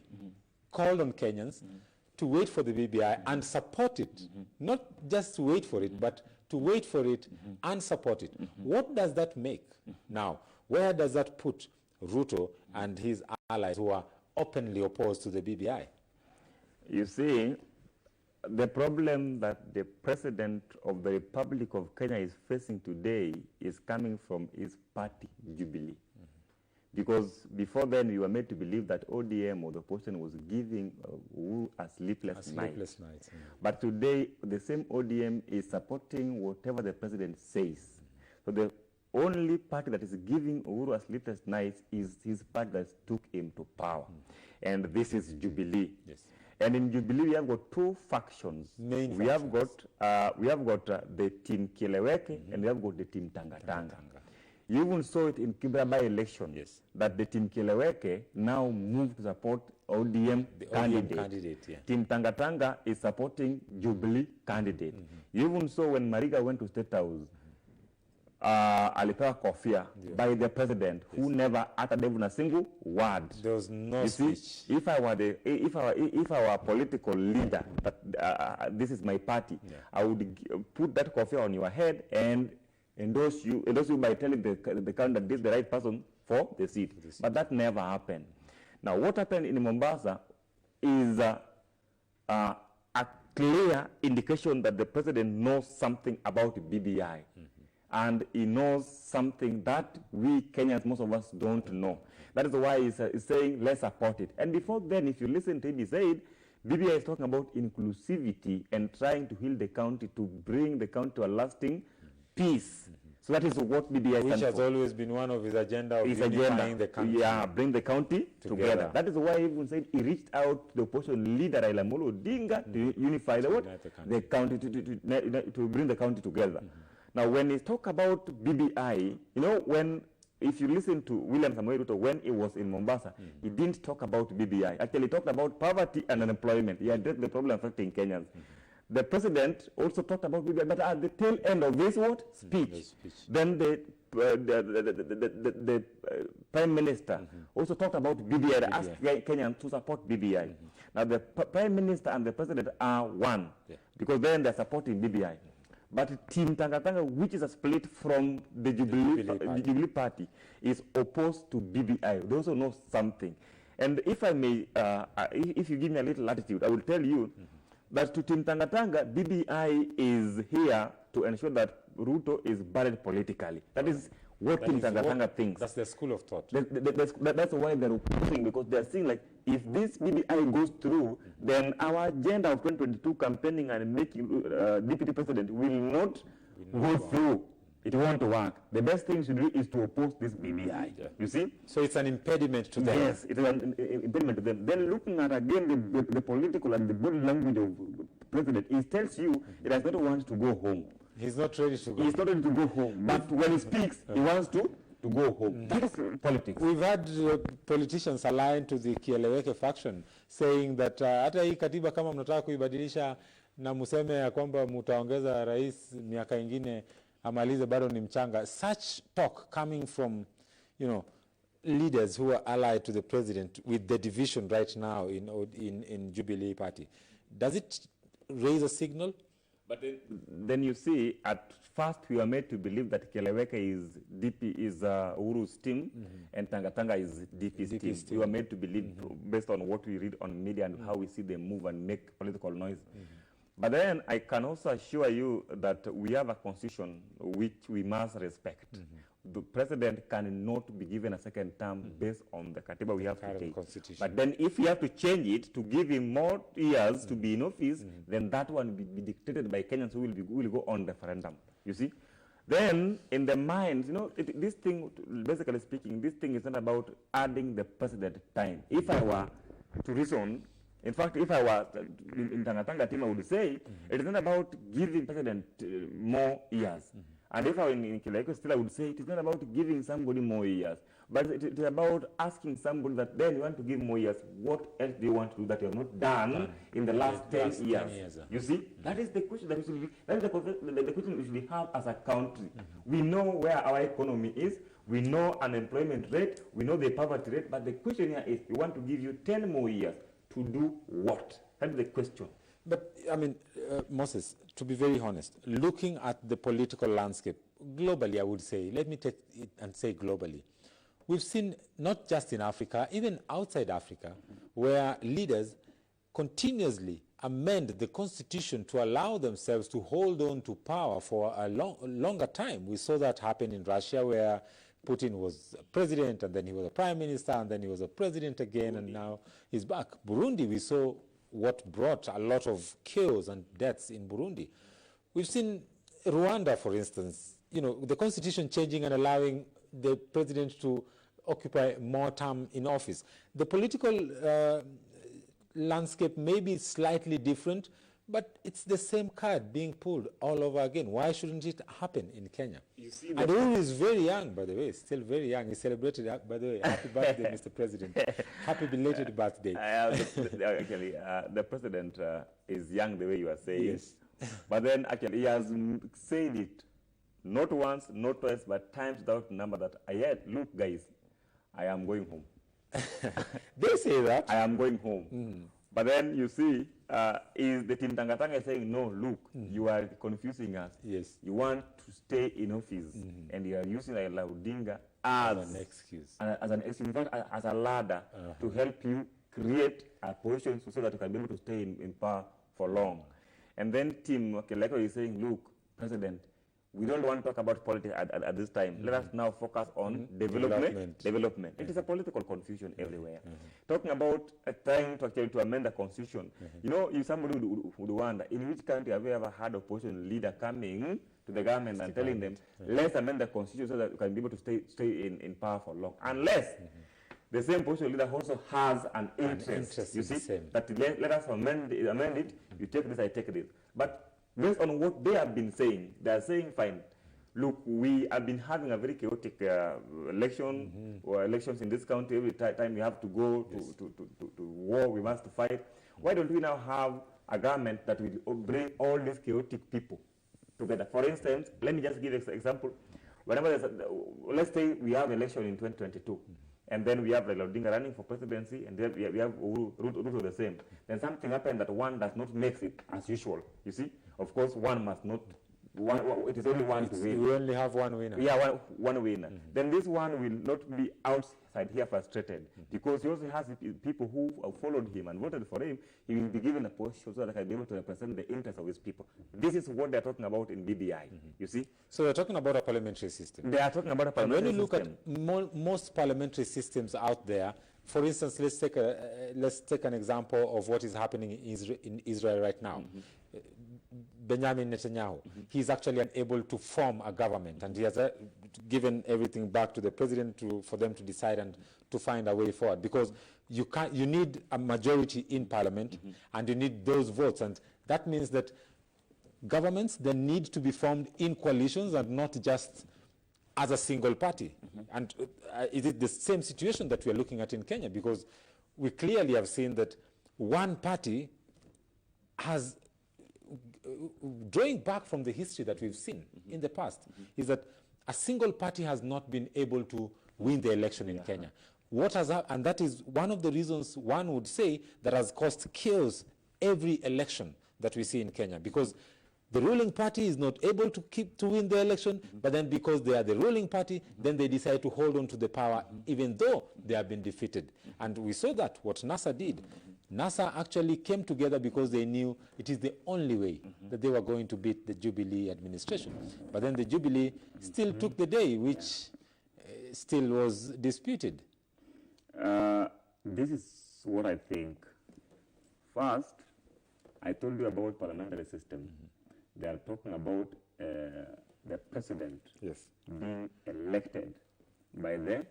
called on Kenyans to wait for the BBI and support it. Not just to wait for it, but to wait for it and support it. What does that make? Now, where does that put Ruto and his allies who are openly opposed to the BBI? You see, the problem that the president of the Republic of Kenya is facing today is coming from his party, Jubilee. Because before then, we were made to believe that ODM or the opposition was giving a sleepless night. But today, the same ODM is supporting whatever the president says. So the only party that is giving Uhuru a sleepless night is his party that took him to power. And this is Jubilee. And in Jubilee, we have got two factions. We have got the Team Kileweke and we have got the Team Tangatanga. You even saw it in Kibra by-election, that the Team Kileweke now moved to support ODM candidate. Team Tangatanga is supporting Jubilee candidate. You even saw when Mariga went to State House, alipewa kofia by the president, who never uttered even a single word. There was no speech. If I were a political leader, but this is my party, I would put that kofia on your head and endorse you by telling the country that this is the right person for the seat. But that never happened. Now, what happened in Mombasa is a clear indication that the president knows something about BBI. And he knows something that we Kenyans, most of us, don't know. That is why he's saying, let's support it. And before then, if you listen to him, he said, BBI is talking about inclusivity and trying to heal the county, to bring the county to a lasting peace. So that is what BBI stands for. Which has always been one of his agenda of unifying the country. Yeah, bring the county together. That is why he even said he reached out to the opposition leader Raila Amolo Odinga to unify the county, to bring the county together. Now, when he talk about BBI, if you listen to William Samoei Ruto when he was in Mombasa, he didn't talk about BBI. Actually, he talked about poverty and unemployment. He addressed the problem affecting Kenyans. The president also talked about BBI, but at the tail end of this speech, then the Prime Minister also talked about BBI, asked Kenyans to support BBI. Now the Prime Minister and the President are one, because then they're supporting BBI. But Team Tangatanga, which is a split from the Jubilee Party, is opposed to BBI. They also know something. And if I may, if you give me a little latitude, I will tell you that to Team Tangatanga, BBI is here to ensure that Ruto is buried politically. That is what Team Tangatanga thinks. That's their school of thought. That's why they're opposing, because they're saying, like, if this BBI goes through, then our agenda of 2022 campaigning and making deputy president will not go through. It won't work. The best thing to do is to oppose this BBI. You see? So it's an impediment to them. Yes, it is an impediment to them. Then looking at again the political and the body language of the president, it tells you he does not want to go home. He's not ready to go. He's not ready to go home. But when he speaks, he wants to go home. That is politics. We've had politicians aligned to the Kieleweke faction saying that hata hii katiba kama mnataka kuibadilisha na museme ya kwamba mutaongeza rais miaka ingine amalize bado ni mchanga. Such talk coming from, leaders who are allied to the president with the division right now in Jubilee Party. Does it raise a signal? But then you see, at first we were made to believe that Kieleweke is Uhuru's team, and Tangatanga is DP's team. We were made to believe based on what we read on media and how we see them move and make political noise. But then I can also assure you that we have a constitution which we must respect. The president cannot be given a second term based on the Katiba we have today. But then if we have to change it to give him more years to be in office, then that one will be dictated by Kenyans who will go on referendum. You see? Then in the minds, this thing, basically speaking, this thing is not about adding the president time. If I were to reason, in fact, if I were in Tangatanga team, I would say it is not about giving president more years. And if I were in Kieleweke still, I would say it is not about giving somebody more years, but it is about asking somebody that then you want to give more years, what else do you want to do that you have not done in the last 10 years? You see, that is the question that we should be, that is the question we should have as a country. We know where our economy is, we know unemployment rate, we know the poverty rate, but the question here is, we want to give you 10 more years to do what? That is the question. But, Moses, to be very honest, looking at the political landscape, globally, I would say, let me take it and say globally, we've seen, not just in Africa, even outside Africa, where leaders continuously amend the constitution to allow themselves to hold on to power for a longer time. We saw that happen in Russia, where Putin was president, and then he was a prime minister, and then he was a president again, and now he's back. Burundi, we saw what brought a lot of chaos and deaths in Burundi. We've seen Rwanda, for instance, the constitution changing and allowing the president to occupy more time in office. The political landscape may be slightly different, but it's the same card being pulled all over again. Why shouldn't it happen in Kenya? You see, and Uhuru is very young, by the way, still very young. He celebrated, by the way, happy birthday, Mr. President. Happy belated birthday. Actually, the president is young the way you are saying. Yes. But then, actually, he has said it not once, not twice, but times without number that, look, guys, I am going home. They say that. I am going home. But then you see, is the Team Tangatanga saying, no, look, you are confusing us. Yes. You want to stay in office, and you are using Raila Odinga as an excuse. As an excuse, in fact, as a ladder to help you create a position so that you can be able to stay in power for long. And then Team Kieleweke is saying, look, President, we don't want to talk about politics at this time. Let us now focus on development. It is a political confusion everywhere. Talking about trying to actually to amend the constitution. If somebody would wonder, in which country have you ever had opposition leader coming to the government and telling them, let's amend the constitution so that we can be able to stay in power for long? Unless the same opposition leader also has an interest. You see, that let us amend it, you take this, I take this. But based on what they have been saying, they are saying, fine, look, we have been having a very chaotic election, or elections in this country. Every time we have to go to war, we must fight. Why don't we now have a government that will bring all these chaotic people together? For instance, let me just give an example. Whenever let's say we have election in 2022, and then we have Raila Odinga running for presidency, and then we have Ruto the same. Then something happened that one does not make it as usual. You see, of course, one must not. It is only one to win. We only have one winner. Yeah, one winner. Then this one will not be outside here frustrated, because he also has people who have followed him and voted for him. He will be given a position so that he can be able to represent the interests of his people. This is what they're talking about in BBI. You see? So they're talking about a parliamentary system. They are talking about a parliamentary system. When you look at most parliamentary systems out there, for instance, let's take an example of what is happening in Israel right now. Benjamin Netanyahu, he's actually unable to form a government, and he has given everything back to the president for them to decide and to find a way forward, because you need a majority in parliament, and you need those votes, and that means that governments then need to be formed in coalitions and not just as a single party. And is it the same situation that we are looking at in Kenya? Because we clearly have seen that one party has, drawing back from the history that we've seen in the past, is that a single party has not been able to win the election in Kenya. What has happened, and that is one of the reasons one would say that has caused chaos every election that we see in Kenya, because the ruling party is not able to win the election, but then because they are the ruling party, then they decide to hold on to the power even though they have been defeated. And we saw that, what NASA did. NASA actually came together because they knew it is the only way that they were going to beat the Jubilee administration. But then the Jubilee still took the day, which still was disputed. This is what I think. First, I told you about parliamentary system. They are talking about the president being elected by the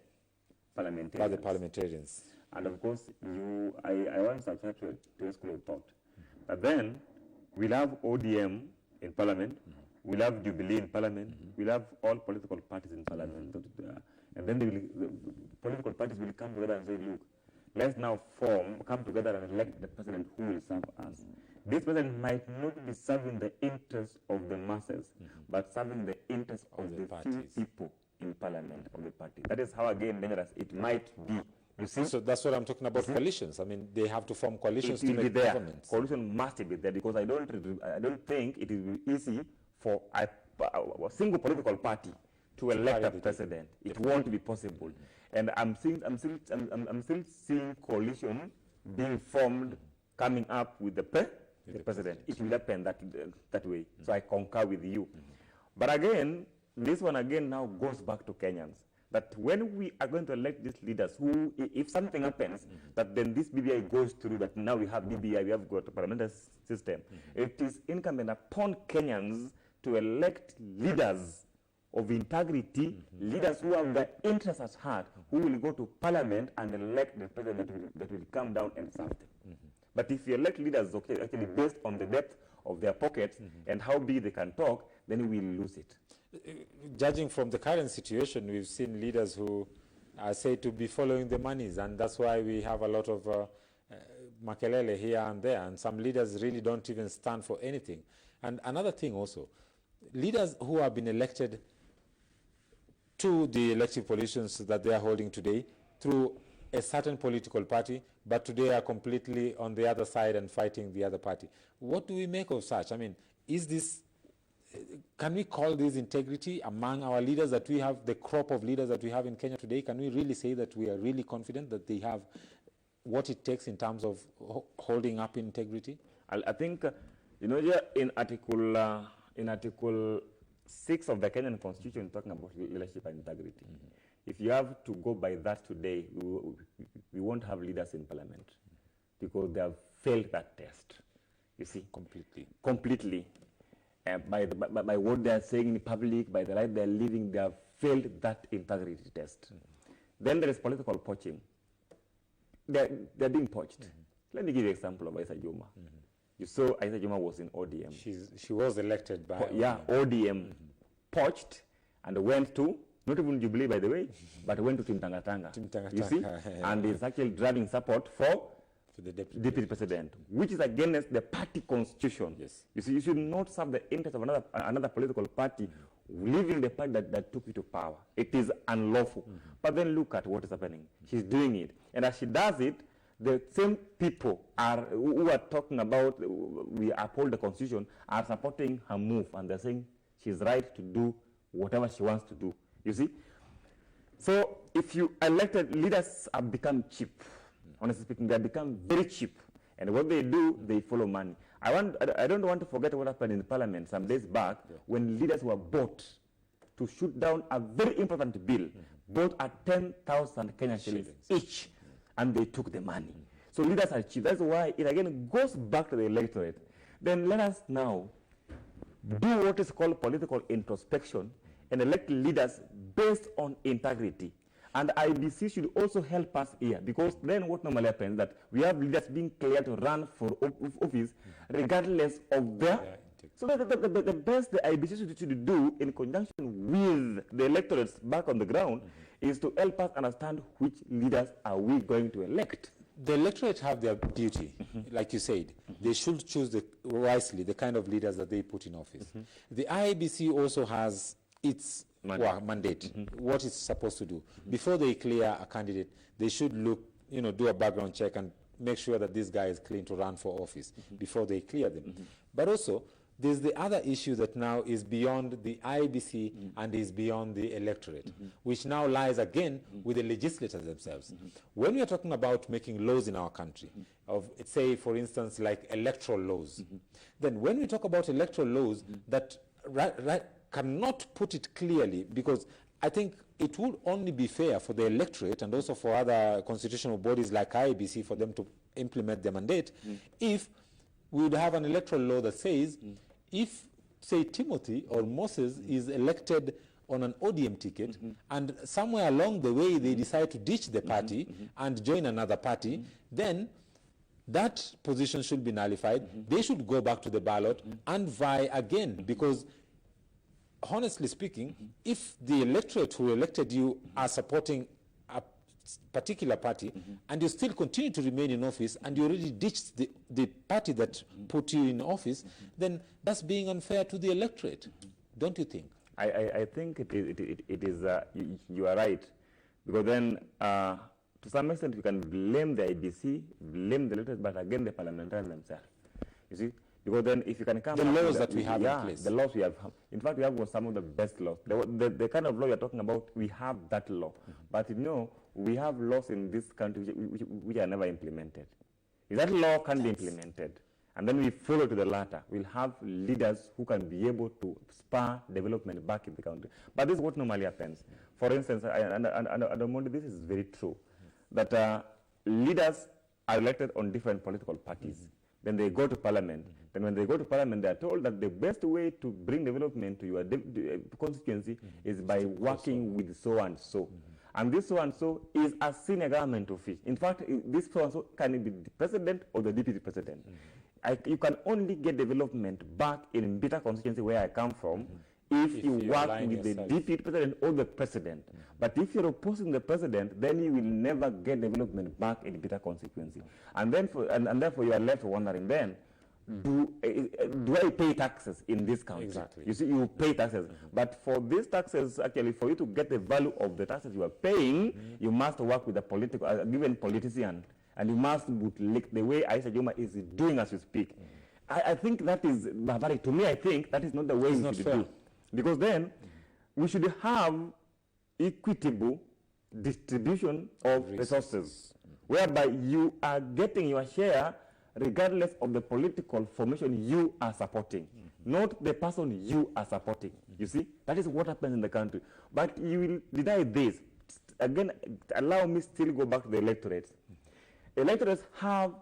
parliamentarians. By the parliamentarians. And of course, I once subscribed to a school of thought. But then we'll have ODM in parliament, we'll have Jubilee in parliament, we'll have all political parties in parliament. And then the political parties will come together and say, look, let's now come together and elect the president who will serve us. This president might not be serving the interests of the masses, but serving the interests of the few people in parliament of the party. That is how, again, dangerous it might be. You see? So that's what I'm talking about, coalitions. I mean, they have to form coalitions to make governments. Coalition must be there, because I don't think it will be easy for a single political party to elect a president. It won't be possible. And I'm still seeing coalition being formed, coming up with the president. It will happen that way. So I concur with you. But again, this one again now goes back to Kenyans. That when we are going to elect these leaders who, if something happens, that then this BBI goes through, that now we have BBI, we have got a parliamentary system, it is incumbent upon Kenyans to elect leaders of integrity, leaders who have their interests at heart, who will go to parliament and elect the president that will come down and serve them. But if you elect leaders, actually based on the depth of their pockets and how big they can talk, then we will lose it. Judging from the current situation, we've seen leaders who are said to be following the monies, and that's why we have a lot of makelele here and there, and some leaders really don't even stand for anything. And another thing also, leaders who have been elected to the elective positions that they are holding today through a certain political party, but today are completely on the other side and fighting the other party. What do we make of such? I mean, is this, can we call this integrity among our leaders that we have, the crop of leaders that we have in Kenya today? Can we really say that we are really confident that they have what it takes in terms of holding up integrity? I think, in Article 6 of the Kenyan Constitution, talking about leadership and integrity. If you have to go by that today, we won't have leaders in parliament, because they have failed that test. You see, completely. By what they are saying in public, by the life they are living, they have failed that integrity test. Then there is political poaching. They're being poached. Let me give you an example of Aisha Juma. You saw Aisha Juma was in ODM. She was elected by ODM poached and went to, not even Jubilee by the way, but went to Team Tangatanga. You see? And is actually driving support for the deputy president, which is against the party constitution. You see, you should not serve the interest of another political party leaving the party that took you to power. It is unlawful. But then look at what is happening. She's doing it. And as she does it, the same people who are talking about we uphold the constitution are supporting her move, and they're saying she's right to do whatever she wants to do. You see? So if you elected leaders have become cheap. Honestly speaking, they have become very cheap. And what they do, they follow money. I don't want to forget what happened in Parliament some days back when leaders were bought to shoot down a very important bill, bought at 10,000 Kenyan shillings each, and they took the money. So leaders are cheap. That's why it again goes back to the electorate. Then let us now do what is called political introspection and elect leaders based on integrity. And IBC should also help us here, because then what normally happens is that we have leaders being cleared to run for office regardless of their... So the best the IBC should do in conjunction with the electorates back on the ground is to help us understand which leaders are we going to elect. The electorate have their duty, like you said. They should choose wisely the kind of leaders that they put in office. The IBC also has its mandate, what it's supposed to do. Before they clear a candidate, they should look, do a background check and make sure that this guy is clean to run for office before they clear them. But also, there's the other issue that now is beyond the IBC and is beyond the electorate, which now lies again with the legislators themselves. When we are talking about making laws in our country, of say, for instance, like electoral laws, then when we talk about electoral laws that cannot put it clearly, because I think it would only be fair for the electorate and also for other constitutional bodies like IBC for them to implement their mandate if we would have an electoral law that says if, say, Timothy or Moses is elected on an ODM ticket and somewhere along the way they decide to ditch the party and join another party, then that position should be nullified. They should go back to the ballot and vie again, because honestly speaking, if the electorate who elected you are supporting a particular party and you still continue to remain in office and you already ditched the party that put you in office, then that's being unfair to the electorate, don't you think? I think it is you are right, because then to some extent you can blame the IBC, blame the electorate, but again the parliamentarians themselves. You see? Because then if you can come... The laws that we have in place. The laws we have. In fact, we have some of the best laws. The kind of law you're talking about, we have that law. But we have laws in this country which are never implemented. If that law can be implemented, and then we follow to the latter, we'll have leaders who can be able to spur development back in the country. But this is what normally happens. For instance, this is very true, that leaders are elected on different political parties. Then they go to parliament. Then when they go to parliament, they are told that the best way to bring development to your constituency is by working with so-and-so. And this so-and-so is a senior government official. In fact, this so-and-so can be the president or the deputy president. You can only get development back in Bita constituency, where I come from, if you work with the deputy president or the president. But if you're opposing the president, then you will never get development back in Bita constituency. And then therefore you are left wondering then, do I pay taxes in this country? Exactly. You see, you pay taxes. But for these taxes, actually, for you to get the value of the taxes you are paying, you must work with a given politician. And you must bootlick the way Aisha Juma is doing as you speak. I think that is barbaric. To me, I think that is not the way we should do. Because then we should have equitable distribution of resources, whereby you are getting your share regardless of the political formation you are supporting, not the person you are supporting. You see, that is what happens in the country. But you will deny this. Again, allow me still go back to the electorates. Electorates have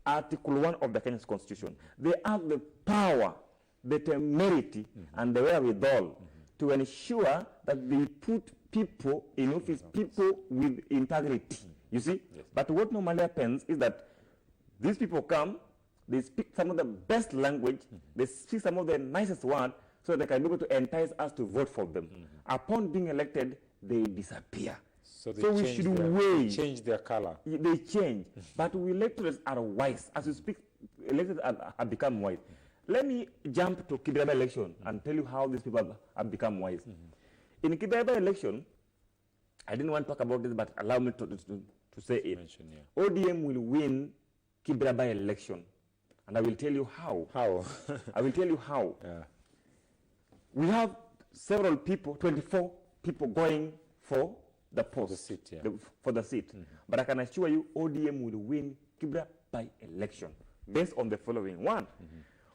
Article 1 of the Kenyan Constitution. They have the power, the temerity, and the wherewithal to ensure that they put people in office, people with integrity. You see? Yes. But what normally happens is that these people come, they speak some of the best language, they speak some of the nicest words, so they can be able to entice us to vote for them. Upon being elected, they disappear. So we should weigh. Change their color. They change. But we electors are wise. As you speak, electors have become wise. Let me jump to Kibra election and tell you how these people have become wise. In Kibra election, I didn't want to talk about this, but allow me to say it. ODM will win Kibra election, and I will tell you how. How? I will tell you how. Yeah. We have several people, 24 people going for the post, the seat, yeah. for the seat. But I can assure you, ODM will win Kibra by election based on the following. One,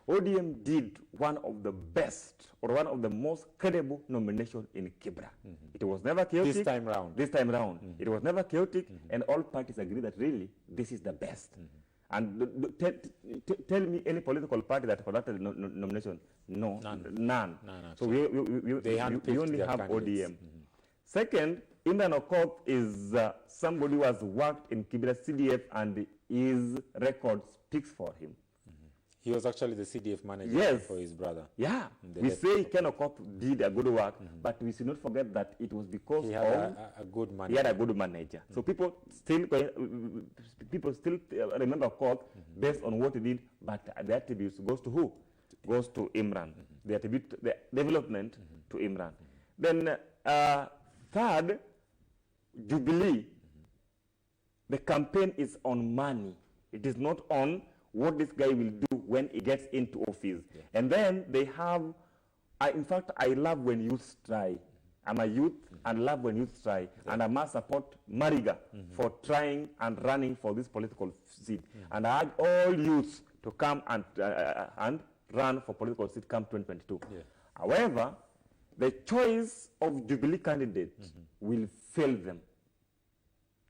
ODM did one of the best or one of the most credible nominations in Kibra. It was never chaotic. This time round. This time round. It was never chaotic, and all parties agree that really this is the best. And tell me any political party that conducted the nomination. No, none. So we only have ODM. Second, Imran Okoth is somebody who has worked in Kibra CDF, and his record speaks for him. He was actually the CDF manager for his brother. Yeah, we say Ken Okoth did a good work, but we should not forget that it was because he had a good manager. He had a good manager. So people still remember Okoth based on what he did, but the attributes goes to who? Goes to Imran. They attribute the development to Imran. Then third, Jubilee. The campaign is on money. It is not on what this guy will do when he gets into office. And then they have, in fact, I love when youth try. I'm a youth and love when youth try. And I must support Mariga for trying and running for this political seat. And I urge all youths to come and run for political seat come 2022. However, the choice of Jubilee candidates will fail them.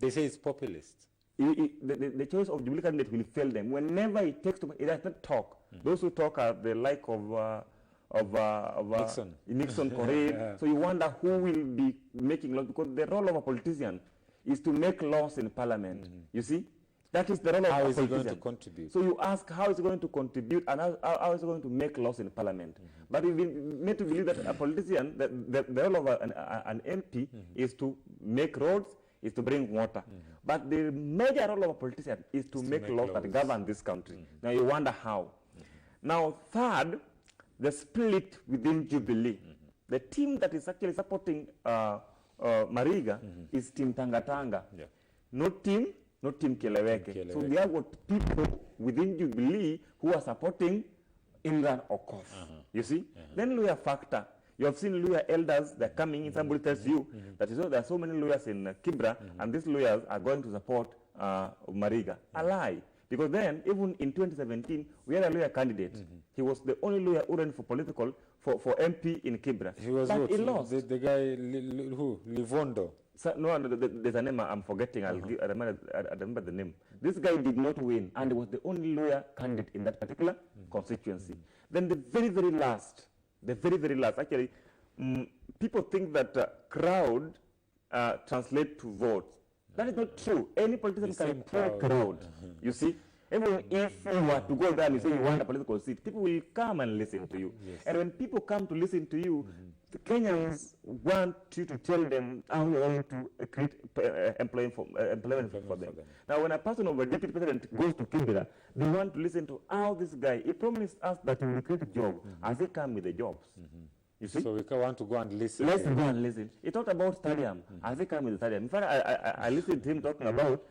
They say it's populist. The choice of Jubilee candidate will fail them. Whenever it takes to, it does not talk. Those who talk are the like of Nixon, Korea. So you wonder who will be making laws, because the role of a politician is to make laws in parliament. You see? That is the role of a politician. How is he going to contribute? So you ask, how is he going to contribute, and how is he going to make laws in parliament? But we've been made to believe that a politician, the role of an MP is to make roads, is to bring water. But the major role of a politician is to make laws that govern this country. Now you wonder how. Now third, the split within Jubilee. The team that is actually supporting Mariga is Team Tangatanga. Not Team Keleweke. So there were people within Jubilee who are supporting Imran Okoth. You see? Then lawyer factor. You have seen lawyer elders, they're coming in, somebody tells you that there are so many lawyers in Kibra, and these lawyers are going to support Mariga. A lie. Because then, even in 2017, we had a lawyer candidate. He was the only lawyer who ran for political, for MP in Kibra. He was but he lost. The guy, who? Livondo? So, no, there's a name I'm forgetting. I remember the name. This guy did not win, and he was the only lawyer candidate in that particular constituency. Then the very, very last, actually, people think that crowd translate to votes. That is not true. Any politician can pull crowd. You see? Even if you were to go there and say you want a political seat, people will come and listen to you. And when people come to listen to you, the Kenyans want you to tell them how you're going to create employment for them. Now, when a person of a deputy president goes to Kibra, they want to listen to how this guy, he promised us that he will create a job, as they come with the jobs. You see? So we want to go and listen. Let's go and listen. He talked about stadium, as they come with the stadium. In fact, I listened to him talking about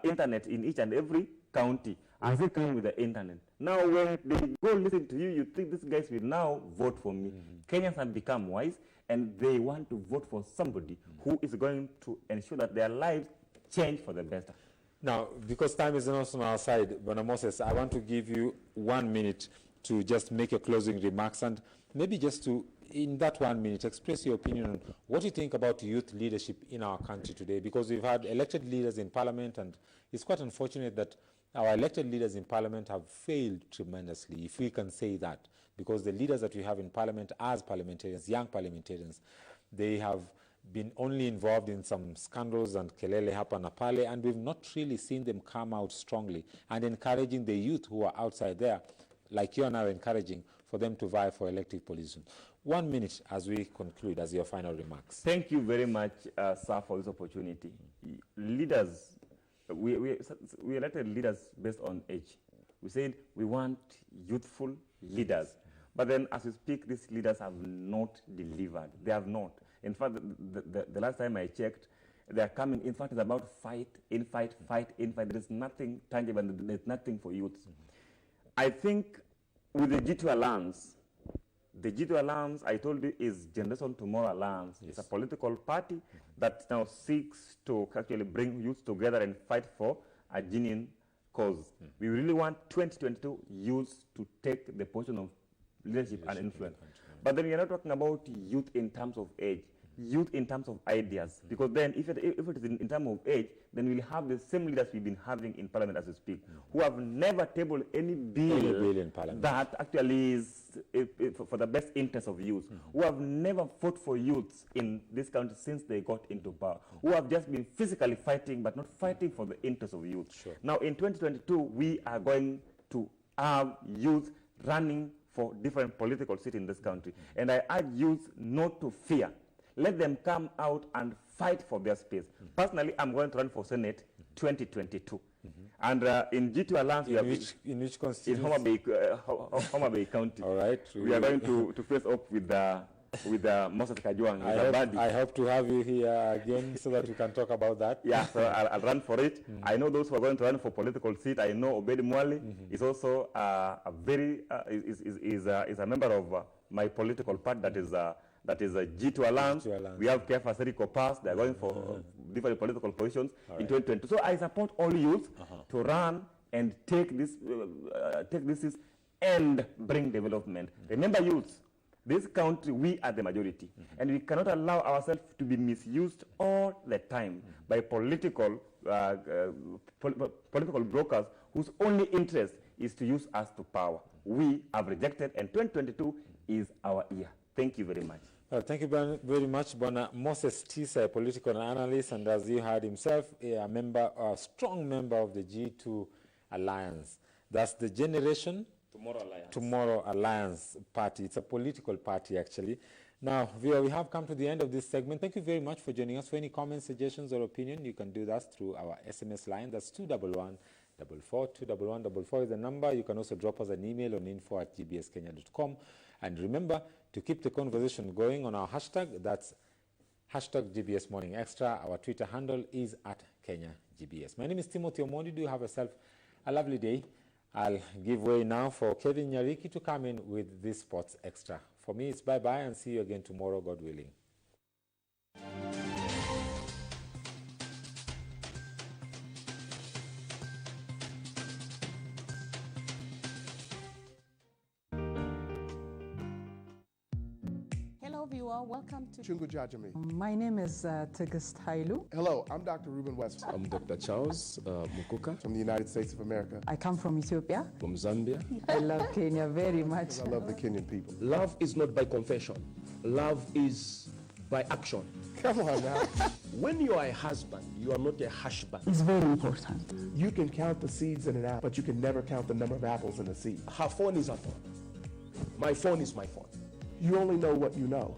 internet in each and every county, as they come with the internet. Now, when they go listen to you, you think these guys will now vote for me. Kenyans have become wise, and they want to vote for somebody who is going to ensure that their lives change for the better. Now, because time is not on our side, Bwana Moses, I want to give you 1 minute to just make your closing remarks, and maybe just to, in that 1 minute, express your opinion on what you think about youth leadership in our country today, because we've had elected leaders in parliament, and it's quite unfortunate that our elected leaders in parliament have failed tremendously, if we can say that, because the leaders that we have in parliament as parliamentarians, young parliamentarians, they have been only involved in some scandals and kelele hapa na pale, and we've not really seen them come out strongly and encouraging the youth who are outside there, like you are now encouraging, for them to vie for elective positions. 1 minute as we conclude, as your final remarks. Thank you very much, sir, for this opportunity. Leaders, we elected leaders based on age. We said we want youthful, leaders. But then as we speak, these leaders have not delivered. They have not. In fact, the last time I checked, they are coming. In fact, it's about fight, infight, fight, infight. There is nothing tangible. There's nothing for youths. I think with the G2 Alliance, the G2 Alliance, I told you, is Generation Tomorrow Alliance. Yes. It's a political party that now seeks to actually bring youth together and fight for a genuine cause. We really want 2022 youth to take the position of leadership and influence. But then we are not talking about youth in terms of age, youth in terms of ideas. Because then if it is in terms of age, then we'll have the same leaders we've been having in Parliament as we speak, who have never tabled any bill in Parliament that actually is for the best interest of youth, who have never fought for youths in this country since they got into power, who have just been physically fighting but not fighting for the interest of youth. Sure. Now in 2022, we are going to have youth running for different political seats in this country. And I urge youth not to fear. Let them come out and fight for their space. Personally, I'm going to run for Senate 2022. And in G2 Alliance, in which constituency? In Homa Bay County. All right. We are going to face up with Moses Kajwang. I hope to have you here again so that we can talk about that. Yeah, so I'll run for it. I know those who are going to run for political seat. I know Obedi Mwale is also is a member of my political party that is a G2 Alliance. We have Kefa Seriko Pass. They are going for different political positions in 2022. So I support all youth to run and take this and bring development. Remember, youths, this country, we are the majority, and we cannot allow ourselves to be misused all the time by political brokers whose only interest is to use us to power. We have rejected, and 2022 is our year. Thank you very much. Thank you very much, Bona Moses Tisa, a political analyst, and as you heard himself, a strong member of the G2 Alliance. That's the Generation Tomorrow Alliance Party. It's a political party, actually. Now, viewer, we have come to the end of this segment. Thank you very much for joining us. For any comments, suggestions, or opinion, you can do that through our SMS line. That's 211-44. 211-44 is the number. You can also drop us an email on info@gbskenya.com. And remember to keep the conversation going on our hashtag. That's hashtag GBS Morning Extra. Our Twitter handle is @KenyaGBS. My name is Timothy Omondi. Do have yourself a lovely day. I'll give way now for Kevin Nyariki to come in with this Sports Extra. For me, it's bye-bye and see you again tomorrow, God willing. Hello, viewer. Welcome to Chungu Jajami. My name is Tegist Hailu. Hello, I'm Dr. Ruben West. I'm Dr. Charles Mukuka. From the United States of America. I come from Ethiopia. From Zambia. I love Kenya very much. I love the Kenyan people. Love is not by confession. Love is by action. Come on now. When you are a husband, you are not a husband. It's very important. You can count the seeds in an apple, but you can never count the number of apples in a seed. Her phone is her phone. My phone is my phone. You only know what you know.